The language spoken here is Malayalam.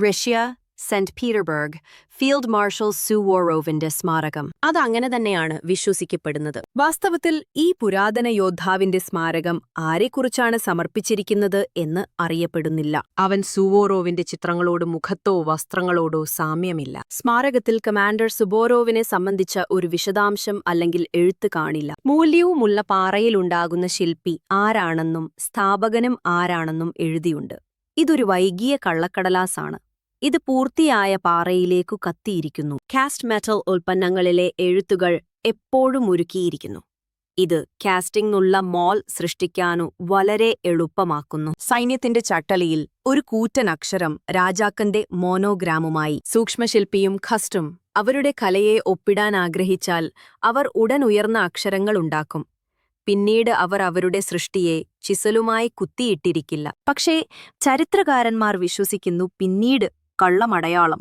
റഷ്യ, സെന്റ് പീറ്റർബർഗ്, ഫീൽഡ് മാർഷൽ സുവോറോവിന്റെ സ്മാരകം. അതങ്ങനെ തന്നെയാണ് വിശ്വസിക്കപ്പെടുന്നത്. വാസ്തവത്തിൽ ഈ പുരാതന യോദ്ധാവിന്റെ സ്മാരകം ആരെക്കുറിച്ചാണ് സമർപ്പിച്ചിരിക്കുന്നത് എന്ന് അറിയപ്പെടുന്നില്ല. അവൻ സുവോറോവിന്റെ ചിത്രങ്ങളോട് മുഖത്തോ വസ്ത്രങ്ങളോടോ സാമ്യമില്ല. സ്മാരകത്തിൽ കമാൻഡർ സുബോറോവിനെ സംബന്ധിച്ച ഒരു വിശദാംശം അല്ലെങ്കിൽ എഴുത്ത് കാണില്ല. മൂല്യവുമുള്ള പാറയിലുണ്ടാകുന്ന ശില്പി ആരാണെന്നും സ്ഥാപകനും ആരാണെന്നും എഴുതിയുണ്ട്. ഇതൊരു വൈകിയ കള്ളക്കടലാസാണ്. ഇത് പൂർത്തിയായ പാറയിലേക്കു കത്തിയിരിക്കുന്നു. കാസ്റ്റ് മെറ്റൽ ഉൽപ്പന്നങ്ങളിലെ എഴുത്തുകൾ എപ്പോഴും ഉരുക്കിയിരിക്കുന്നു. ഇത് കാസ്റ്റിംഗുള്ള മോൾ സൃഷ്ടിക്കാനു വളരെ എളുപ്പമാക്കുന്നു. സൈന്യത്തിന്റെ ചട്ടലിയിൽ ഒരു കൂറ്റൻ അക്ഷരം രാജാക്കന്റെ മോനോഗ്രാമുമായി. സൂക്ഷ്മശില്പിയും ഖസ്റ്റും അവരുടെ കലയെ ഒപ്പിടാൻ ആഗ്രഹിച്ചാൽ അവർ ഉടൻ ഉയർന്ന അക്ഷരങ്ങളുണ്ടാക്കും. പിന്നീട് അവർ അവരുടെ സൃഷ്ടിയെ ചിസലുമായി കുത്തിയിട്ടിരിക്കില്ല. പക്ഷേ ചരിത്രകാരന്മാർ വിശ്വസിക്കുന്നു പിന്നീട് കള്ളമടയാളം